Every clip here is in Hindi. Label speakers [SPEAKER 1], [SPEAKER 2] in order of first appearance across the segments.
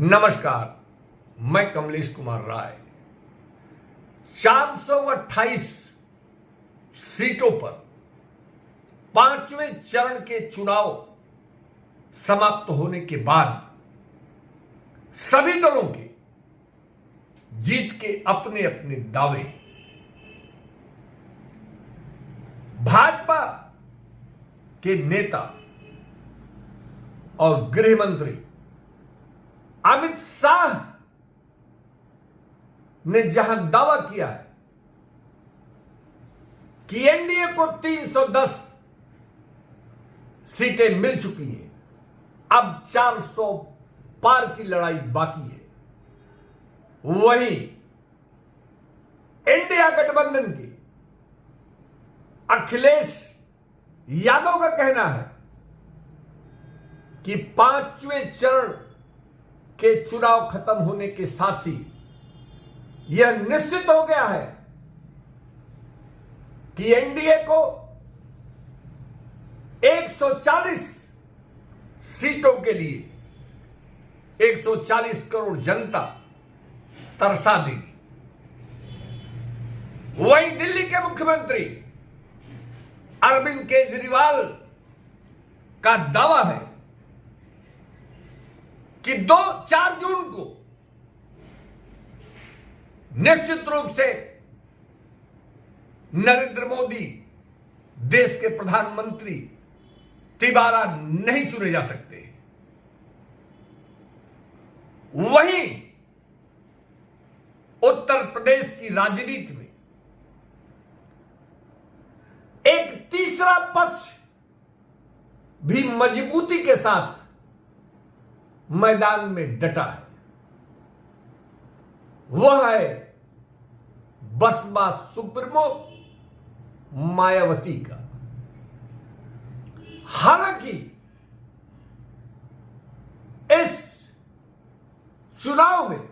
[SPEAKER 1] नमस्कार, मैं कमलेश कुमार राय। 428 सीटों पर पांचवें चरण के चुनाव समाप्त होने के बाद सभी दलों के जीत के अपने अपने दावे हैं। भाजपा के नेता और गृह मंत्री अमित शाह ने जहां दावा किया है कि एनडीए को 310 सीटें मिल चुकी हैं, अब 400 पार की लड़ाई बाकी है, वहीं इंडिया गठबंधन के अखिलेश यादव का कहना है कि पांचवें चरण के चुनाव खत्म होने के साथ ही यह निश्चित हो गया है कि एनडीए को 140 सीटों के लिए 140 करोड़ जनता तरसा देगी। वहीं दिल्ली के मुख्यमंत्री अरविंद केजरीवाल का दावा है कि 4 जून को निश्चित रूप से नरेंद्र मोदी देश के प्रधानमंत्री तिबारा नहीं चुने जा सकते। वहीं उत्तर प्रदेश की राजनीति में एक तीसरा पक्ष भी मजबूती के साथ मैदान में डटा है, वह है बसपा सुप्रीमो मायावती का। हालांकि इस चुनाव में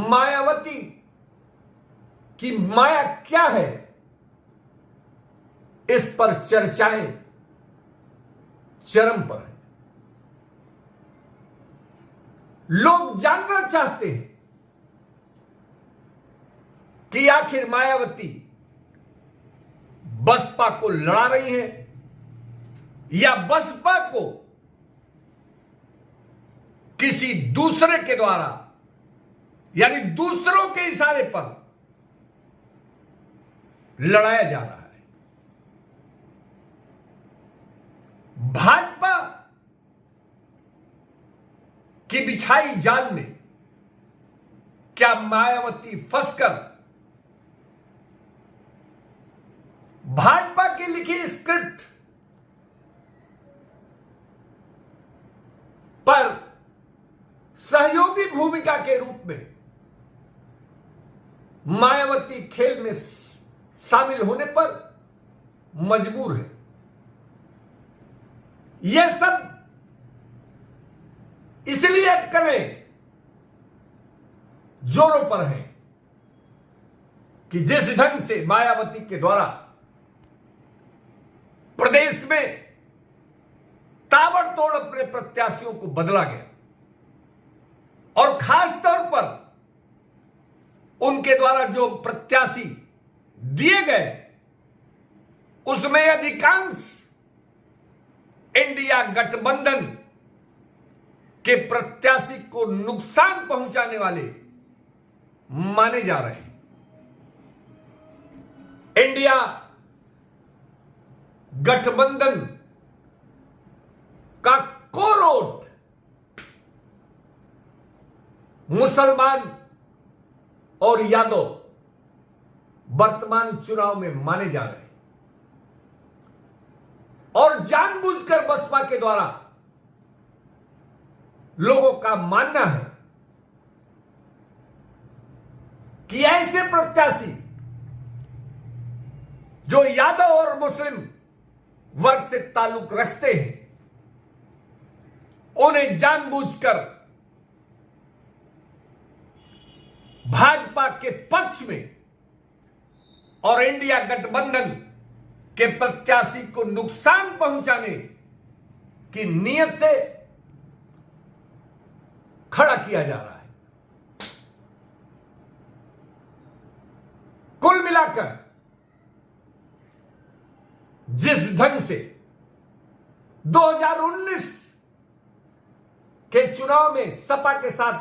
[SPEAKER 1] मायावती की माया क्या है, इस पर चर्चाएं चरम पर है। लोग जानना चाहते हैं कि आखिर मायावती बसपा को लड़ा रही है या बसपा को किसी दूसरे के द्वारा यानी दूसरों के इशारे पर लड़ाया जा रहा है। भाजपा की बिछाई जाल में क्या मायावती फंसकर भाजपा की लिखी स्क्रिप्ट पर सहयोगी भूमिका के रूप में मायावती खेल में शामिल होने पर मजबूर है। यह सब इसलिए करें जोरों पर है कि जिस ढंग से मायावती के द्वारा प्रदेश में ताबड़तोड़ अपने प्रत्याशियों को बदला गया और खास तौर पर उनके द्वारा जो प्रत्याशी दिए गए उसमें अधिकांश इंडिया गठबंधन के प्रत्याशी को नुकसान पहुंचाने वाले माने जा रहे हैं। इंडिया गठबंधन का कोर वोट मुसलमान और यादव वर्तमान चुनाव में माने जा रहे हैं और जानबूझकर बसपा के द्वारा लोगों का मानना है कि ऐसे प्रत्याशी जो यादव और मुस्लिम वर्ग से ताल्लुक रखते हैं उन्हें जानबूझकर भाजपा के पक्ष में और इंडिया गठबंधन के प्रत्याशी को नुकसान पहुंचाने की नीयत से किया जा रहा है। कुल मिलाकर जिस ढंग से 2019 के चुनाव में सपा के साथ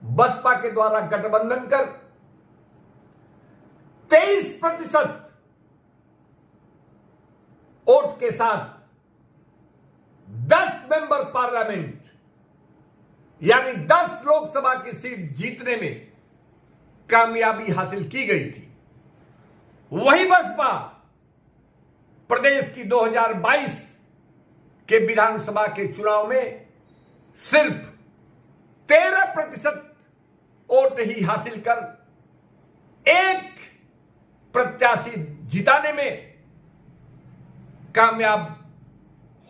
[SPEAKER 1] बसपा के द्वारा गठबंधन कर 23% वोट के साथ 10 मेंबर पार्लियामेंट यानी 10 लोकसभा की सीट जीतने में कामयाबी हासिल की गई थी, वही बसपा प्रदेश की 2022 के विधानसभा के चुनाव में सिर्फ 13% वोट ही हासिल कर एक प्रत्याशी जिताने में कामयाब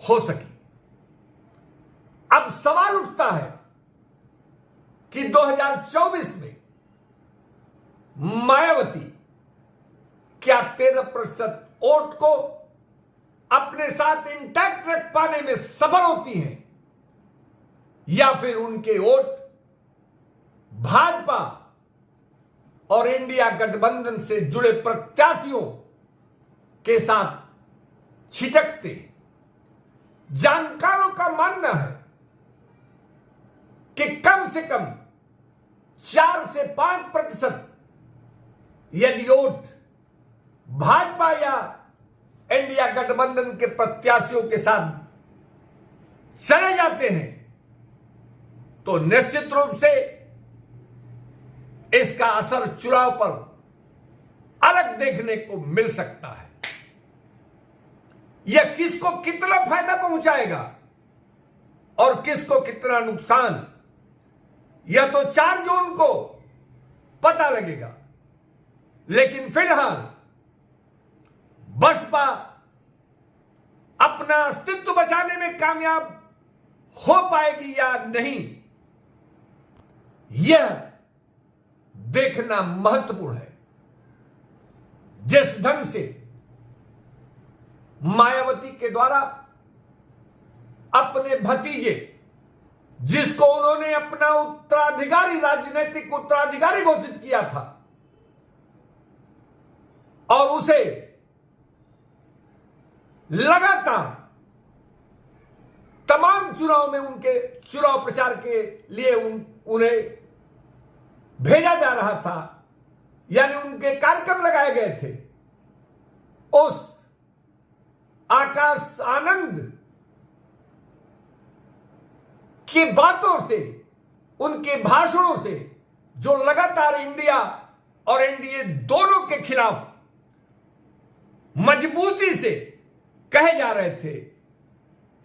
[SPEAKER 1] हो सकी। अब सवाल उठता है कि 2024 में मायावती क्या 13% वोट को अपने साथ इंटैक्ट रख पाने में सफल होती हैं, या फिर उनके वोट भाजपा और इंडिया गठबंधन से जुड़े प्रत्याशियों के साथ छिटकते हैं। जानकारों का मानना है कि कम से कम 4 से 5% यदि वोट भाजपा या इंडिया गठबंधन के प्रत्याशियों के साथ चले जाते हैं तो निश्चित रूप से इसका असर चुनाव पर अलग देखने को मिल सकता है। यह किसको कितना फायदा पहुंचाएगा और किसको कितना नुकसान, यह तो 4 जून को पता लगेगा। लेकिन फिलहाल बसपा अपना अस्तित्व बचाने में कामयाब हो पाएगी या नहीं, यह देखना महत्वपूर्ण है। जिस ढंग से मायावती के द्वारा अपने भतीजे, जिसको उन्होंने अपना उत्तराधिकारी, राजनीतिक उत्तराधिकारी घोषित किया था और उसे लगातार तमाम चुनाव में उनके चुनाव प्रचार के लिए उन्हें भेजा जा रहा था, यानी उनके कार्यक्रम लगाए गए थे, उस आकाश आनंद की बातों से, उनके भाषणों से, जो लगातार इंडिया और एनडीए दोनों के खिलाफ मजबूती से कहे जा रहे थे,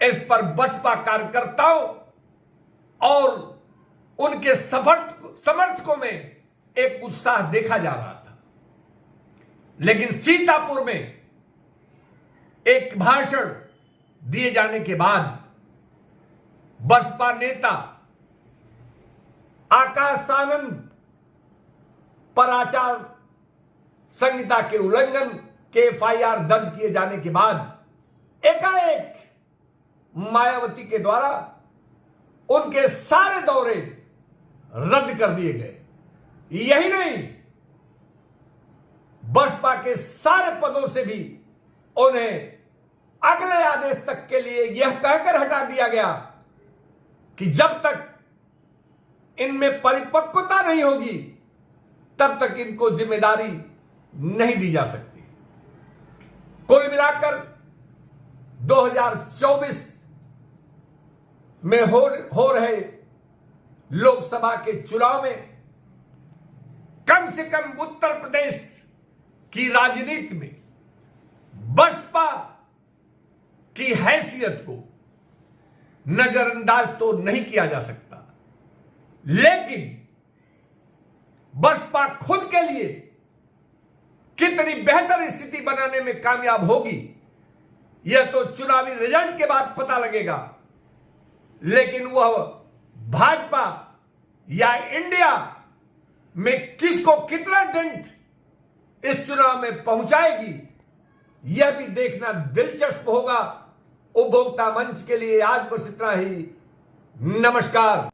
[SPEAKER 1] इस पर बसपा कार्यकर्ताओं और उनके समर्थकों में एक उत्साह देखा जा रहा था। लेकिन सीतापुर में एक भाषण दिए जाने के बाद बसपा नेता आकाश आनंद पर आचार संहिता के उल्लंघन के एफआईआर दर्ज किए जाने के बाद एकाएक मायावती के द्वारा उनके सारे दौरे रद्द कर दिए गए। यही नहीं, बसपा के सारे पदों से भी उन्हें अगले आदेश तक के लिए यह कहकर हटा दिया गया कि जब तक इनमें परिपक्वता नहीं होगी तब तक इनको जिम्मेदारी नहीं दी जा सकती। कुल मिलाकर 2024 में हो रहे लोकसभा के चुनाव में कम से कम उत्तर प्रदेश की राजनीति में बसपा की हैसियत को नजरअंदाज तो नहीं किया जा सकता, लेकिन बसपा खुद के लिए कितनी बेहतर स्थिति बनाने में कामयाब होगी यह तो चुनावी रिजल्ट के बाद पता लगेगा। लेकिन वह भाजपा या इंडिया में किसको कितना डेंट इस चुनाव में पहुंचाएगी यह भी देखना दिलचस्प होगा। उपभोक्ता मंच के लिए आज बस इतना ही। नमस्कार।